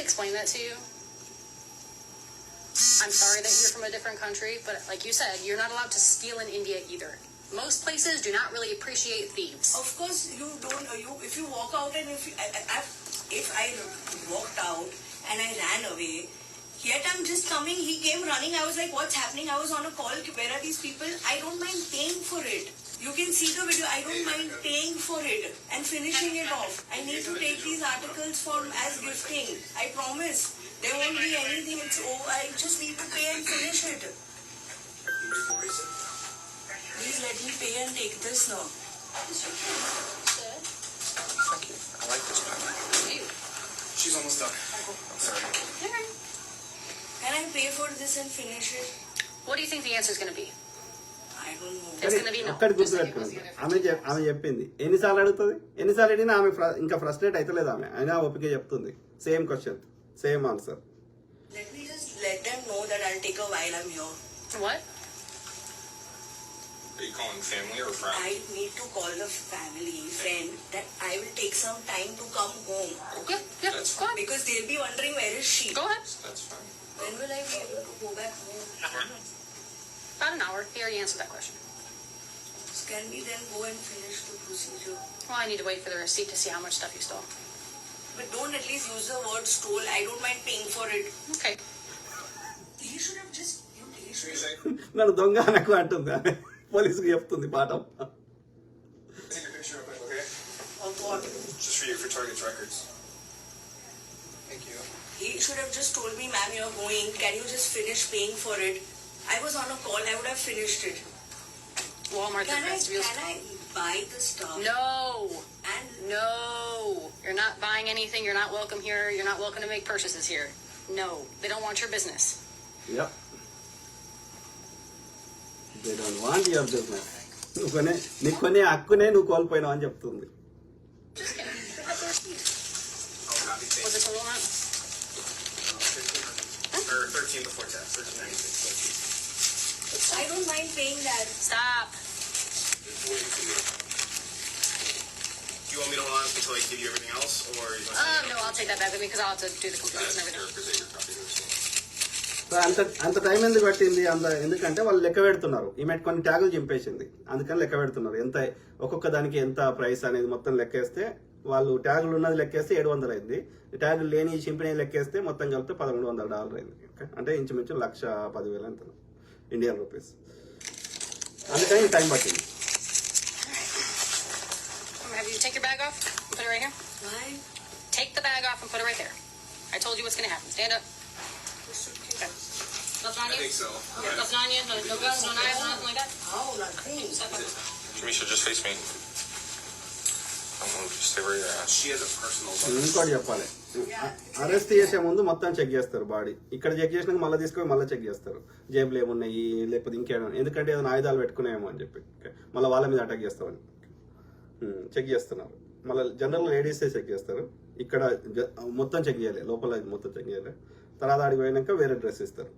explain that to you? I'm sorry that you're from a different country, but like you said, you're not allowed to steal in India either. Most places do not really appreciate thieves. Of course, you don't. If you walk out and if I walked out and I ran away, yet I'm just coming. He came running. I was like, "What's happening?" I was on a call. Where are these people? I don't mind paying for it. You can see the video. I don't mind paying for it and finishing it off. I need to take these articles as gifting. I promise. There won't be anything. It's over. I just need to pay and finish it. Please let me pay and take this now. Thank you. I like this pen. She's almost done. I'm sorry. Can I pay for this and finish it? What do you think the answer is going to be? I don't know. It's going to be no. ఒక్కటి గుర్తుపెట్టుకోండి, ఆమె చెప్పింది ఎన్నిసార్లు అడుగుతుంది, ఎన్నిసార్లు అడిగినా ఆమె ఇంకా ఫ్రస్ట్రేట్ అవుతలేదు. ఆమె అయినా ఓపిక చెప్తుంది. Same question, same answer. Let me just let them know that I'll take a while I'm here. What? Are you calling family or friend? I need to call the family, friend, that I will take some time to come home. Yeah, That's go ahead. Because they'll be wondering where is she. Go ahead. That's fine. When will I be able to go back home? About an hour. He already answered that question. Can we then go and finish the procedure? Well, I need to wait for the receipt to see how much stuff you stole. But don't at least use the word stole. I don't mind paying for it. Okay. He should have just... నన్ను దొంగ అనకు అంటుంది ఆమె. పోలీసుకు చెప్తుంది పాఠం. Take a picture of it, okay? Of what? Just for you, for Target's records. Thank you. He should have just told me, ma'am, you're going. Can you just finish paying for it? I was on a call. I would have finished it. Walmart. Can I buy the stuff? No. And No. You're not buying anything. You're not welcome here. You're not welcome to make purchases here. No. They don't want your business. Yep. They don't want your business. నీకు కొనే హక్కునే నువ్వు కోల్పోయినావు అని చెప్తుంది. Just kidding. Oh, copy paste. Was it total amount? 13 or 13 before tax, 1396. I don't mind paying that. Stop. Do you want me to hold on until I give you everything else, or you want to No, I'll take that back with me because I'll have to do the computers and everything. అంత time ఎందుకు పట్టింది? ఎందుకంటే వాళ్ళు లెక్క పెడుతున్నారు. ఈమె కొన్ని ట్యాగులు చింపేసింది, అందుకని లెక్క పెడుతున్నారు. ఎంత ఒక్కొక్క దానికి ఎంత ప్రైస్ అనేది మొత్తం లెక్కేస్తే, వాళ్ళు ట్యాగులు ఉన్నది లెక్కేస్తే 700 అయింది. ట్యాగులు లేని చింపినవి లెక్కేస్తే మొత్తం కలిపితే $1,100 అయింది. అంటే ఇంచుమించు 1,10,000 ఎంత ఇండియన్ రూపీస్. అందుకని టైం పట్టింది. Have you take your bag off and put it right here? Why? Take the bag off and put it right there. I told you what's going to happen. Stand up. Okay. Nothing on I you? think so. Nothing on you? No guns, no knives, nothing like that? Oh, nothing. Step up. Jamisha, just face me. Don't move. Just stay where you're at. She has a personal ఇంకోటి చెప్పాలి, arrest చేసే ముందు మొత్తం check చేస్తారు body. ఇక్కడ check చేసినాక మళ్ళీ తీసుకొని మళ్ళీ చెక్ చేస్తారు జేబులు ఏమున్నాయి లేకపోతే ఇంకేమో, ఎందుకంటే ఏదైనా ఆయుధాలు పెట్టుకునేమో అని చెప్పి మళ్ళీ వాళ్ళ మీద అటాక్ చేస్తామని చెక్ చేస్తున్నారు. మళ్ళీ జనరల్ లేడీసే చెక్ చేస్తారు. ఇక్కడ మొత్తం చెక్ చేయాలి, లోపల మొత్తం చెక్ చేయాలి. తర్వాత ఆడికి పోయినాక వేరే డ్రెస్ ఇస్తారు.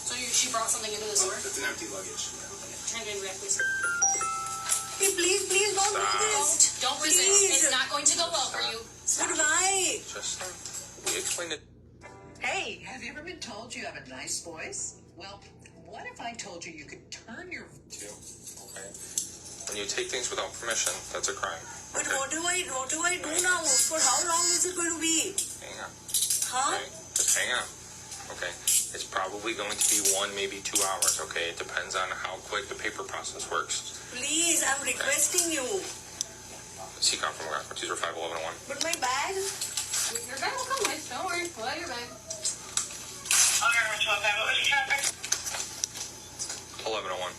So she brought something into the store? It's an empty luggage. Try and get it back, please. Hey, please don't do this. Don't resist. Please. It's not going to go well for you. Goodbye. Just we explained it. Hey, have you ever been told you have a nice voice? Well, what if I told you you could turn your... Okay. When you take things without permission, that's a crime. But Okay? what do I do now? For how long is it going to be? Hang on. Huh? Okay? Just hang on. Okay. It's probably going to be 1, maybe 2 hours. Okay. It depends on how quick the paper process works. Please, I'm requesting you. CCOM from records. These are 51101. But my bag? Your bag will come with. Don't worry. We'll have your bag. 1101.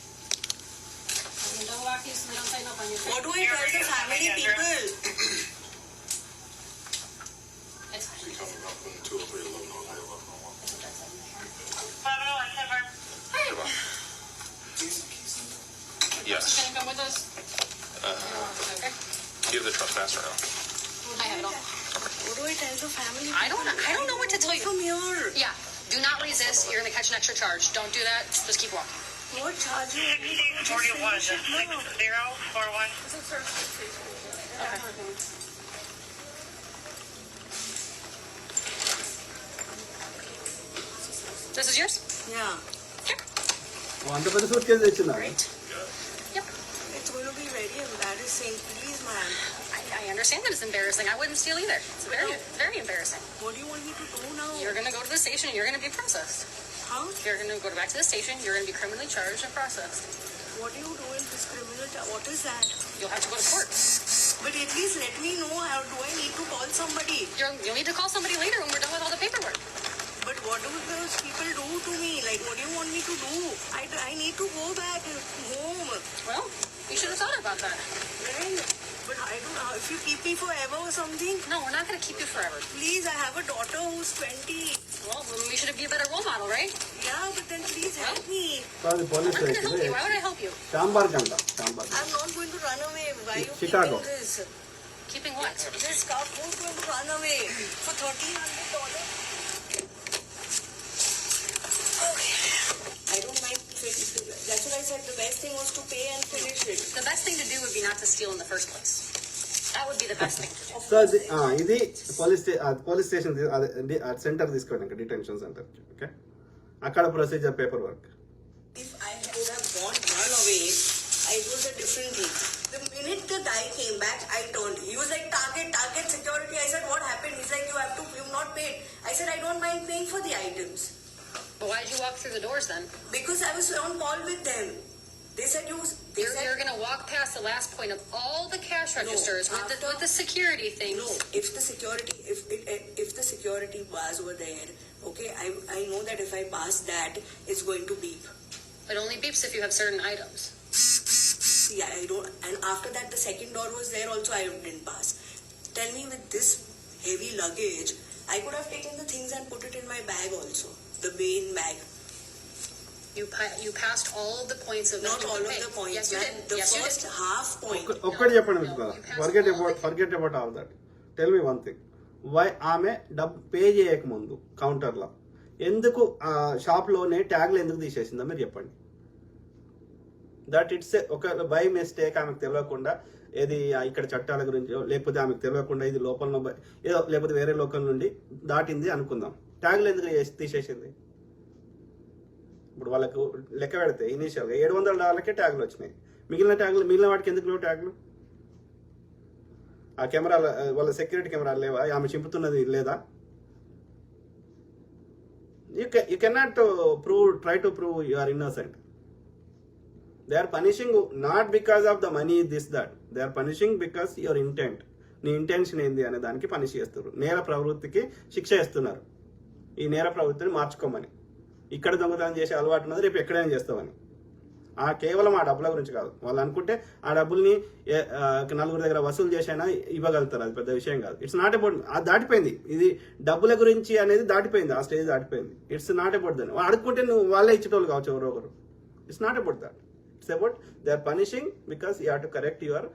You can double lock these so they don't tighten up on you. What do I tell the family people? It's fine. CCOM from 203 1101. Hey, Yes. you gonna come with us? Okay. Do you have the trespasser now? I have it all. What do I tell the family? I don't know what to tell you. From here. Yeah. Do not resist. You're gonna catch an extra charge. Don't do that. Just keep walking. What charge you? Just 41, finish it now. 041. This is yours? Yeah. అంత పెద్ద suitcase తెచ్చిందా? Great. Yep. It's going to be very embarrassing. Please, man. I understand that it's embarrassing. I wouldn't steal either. It's very embarrassing. What do you want me to do now? You're gonna go to the station and you're gonna be processed. Huh? You're gonna go back to the station, you're gonna be criminally charged and processed. What do you do in this criminal? What is that? You'll have to go to court. But at least let me know. How do I need to call somebody? You'll need to call somebody later when we're done with all the paperwork. But what do those people do to me? Like, what do you want me to do? I need to go back home. Well, you should have thought about that. Right? But I don't know. If you keep me forever or something, No, we're not gonna keep you forever. please, I have a daughter who's 20. Well, then we should be a better role model, right? Yeah, but then please help me. So అది police I'm gonna help station you. Why would I help you? చాంబార్కి అంట, chamber. I'm not going to run away. Why are you Chicago. keeping this? Keeping what? This car who's going to run away for $1,300? Okay. I don't mind. That's what I said. The best thing was to pay and finish it. The best thing to do would be not to steal in the first place. That would be the best thing to do. So ఇది police station centre తీసుకోండి, detention centre. Okay, అక్కడ procedure paper work. If I would have run away, it was a different thing. The minute the guy came back, I turned. He was like, target security. I said, what happened? He's like, you've not paid. I said, I don't mind paying for the items. But why did you walk through the doors then? Because I was on call with them. They said You're gonna walk past the last point of all the cash registers with the security things. No, if the security bars were there, okay, I know that if I pass that, it's going to beep. It only beeps if you have certain items. See, I don't. And after that, the second door was there. Also, I didn't pass. Tell me, with this heavy luggage, I could have taken the things and put it in my bag also, the main bag. You passed all of the points of Not all of the points. Yes, you man. did. The Yes, you first did. half point. ఒక్కటి చెప్పండి miss No, కదా, you passed forget about all that. Tell me one thing. Why ఆమె డబ్బు pay చేయకముందు కౌంటర్లో ఎందుకు షాప్లోనే ట్యాగ్లు ఎందుకు తీసేసిందో మీరు చెప్పండి. దట్ ఇట్స్ ఒక బై మిస్టేక్, ఆమెకు తెలియకుండా ఏది ఇక్కడ చట్టాల గురించి, లేకపోతే ఆమెకు తెలియకుండా ఇది లోపల ఏదో లేకపోతే వేరే లోకల్ నుండి దాటింది అనుకుందాం. ట్యాగ్లు ఎందుకు తీసేసింది? ఇప్పుడు వాళ్ళకు లెక్క పెడితే ఇనీషియల్గా $700 ట్యాగ్లు వచ్చినాయి. మిగిలిన వాటికి ఎందుకు లేవు ట్యాగ్లు? ఆ కెమెరాలు, వాళ్ళ సెక్యూరిటీ కెమెరాలు లేవా? ఆమె చింపుతున్నది లేదా? You cannot try to prove you are innocent. They are punishing not because of the money this that, they are punishing because your intent. నీ ఇంటెన్షన్ ఏంది అనే దానికి పనిష్ చేస్తారు. నేర ప్రవృత్తికి శిక్ష ఇస్తున్నారు. ఈ నేర ప్రవృత్తిని మార్చుకోమని. ఇక్కడ దొంగతనం చేసే అలవాటు ఉన్నది, రేపు ఎక్కడైనా చేస్తామని. కేవలం ఆ డబ్బుల గురించి కాదు. వాళ్ళు అనుకుంటే ఆ డబ్బుల్ని నలుగురి దగ్గర వసూలు చేసైనా ఇవ్వగలుగుతారు, అది పెద్ద విషయం కాదు. ఇట్స్ నాట్ అబౌట్, అది దాటిపోయింది. ఇది డబ్బుల గురించి అనేది దాటిపోయింది, ఆ స్టేజ్ దాటిపోయింది. ఇట్స్ నాట్ అబౌట్ దాన్ని అడుక్కుంటే నువ్వు వాళ్ళే ఇచ్చేటోళ్ళు కావచ్చు ఎవరో ఒకరు. It's not about that. It's about they are punishing because you have to correct your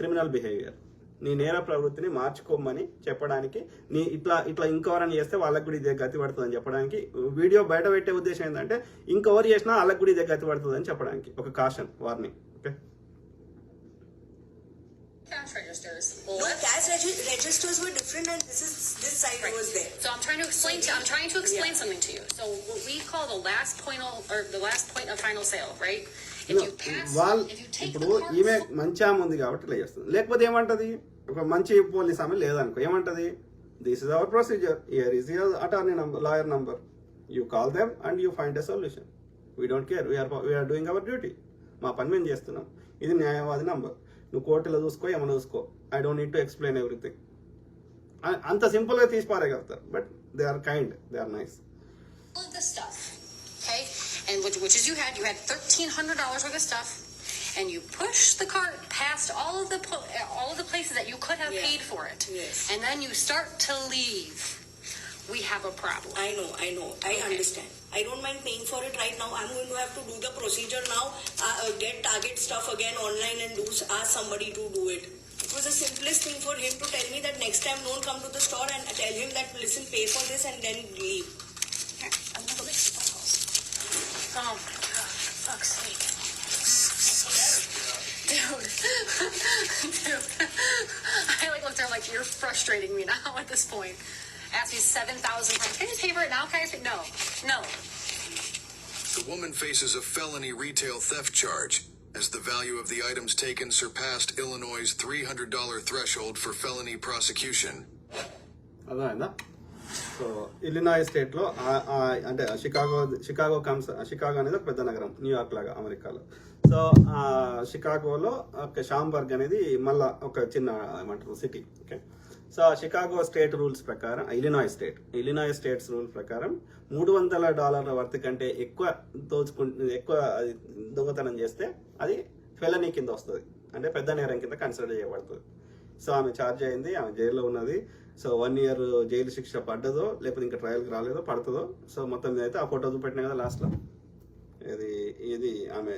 criminal behaviour. నీ నేర ప్రవృత్తిని మార్చుకోమని చెప్పడానికి, నీ ఇట్లా ఇంకెవరని చేస్తే వాళ్ళకి కూడా ఇదే గతి పడుతుందని చెప్పడానికి. వీడియో బయట పెట్టే ఉద్దేశం ఏంటంటే ఇంకెవరు చేసినా వాళ్ళకి కూడా ఇదే గతి పడుతుందని చెప్పడానికి ఒక caution, warning. Okay, Cash registers. No, cash registers were different, and this side Right. was there. So I'm trying to explain something to you. So what we call the last point of final sale, right? If you take ఇప్పుడు the ఈమె card, మంచి ఆమె ఉంది కాబట్టి ఇలా చేస్తుంది. లేకపోతే ఏమంటది, ఒక మంచి పోలీస్ ఆమె లేదనుకో, ఏమంటది, this is our procedure, here is your attorney number, lawyer number, you call them and you find a solution. We don't care, we are doing our duty. మా పని మేము చేస్తున్నాం. ఇది న్యాయవాది నంబర్. నువ్వు కోర్టులో చూసుకో, ఏమైనా చూసుకో, I don't need to explain everything. అంత సింపుల్గా తీసి పారేయగలుగుతారు. But they are kind, they are nice. all of the stuff, okay? And which is you had $1,300 worth of stuff, and you push the cart past all of the places that you could have Yeah. paid for it. Yes. And then you start to leave. We have a problem. I know. I understand. I don't mind paying for it right now. I'm going to have to do the procedure now, get Target stuff again online and ask somebody to do it. It was the simplest thing for him to tell me that next time don't come to the store, and tell him that, listen, pay for this and then leave. Here, I'm gonna go make some phone calls. Oh my God. fuck's sake. Dude. I like looked at her like, you're frustrating me now at this point. Asked me 7,000 times, can I just pay for it now? Can I just pay? No. The woman faces a felony retail theft charge as the value of the items taken surpassed Illinois' $300 threshold for felony prosecution. అర్థమైందా? So Illinois స్టేట్లో అంటే Chicago అనేది ఒక పెద్ద నగరం, New York లాగా అమెరికాలో. So షికాగోలో ఒక షాంబర్గ్ అనేది మళ్ళా ఒక చిన్న ఏమంటారు city. Okay, so Chicago state rules ప్రకారం ఇలినాయ్ స్టేట్స్ రూల్ ప్రకారం $300 వర్త్ కంటే ఎక్కువ దొంగతనం చేస్తే అది ఫెలనీ కింద వస్తుంది, అంటే పెద్ద నేరం కింద కన్సిడర్ చేయబడుతుంది. సో ఆమె ఛార్జ్ అయింది, ఆమె జైల్లో ఉన్నది. సో 1 year జైలు శిక్ష పడ్డదో లేకపోతే ఇంకా ట్రయల్కి రాలేదో పడుతుందో. సో మొత్తం మీద అయితే ఆ ఫోటో చూపెట్టినా కదా లాస్ట్లో, ఇది ఆమె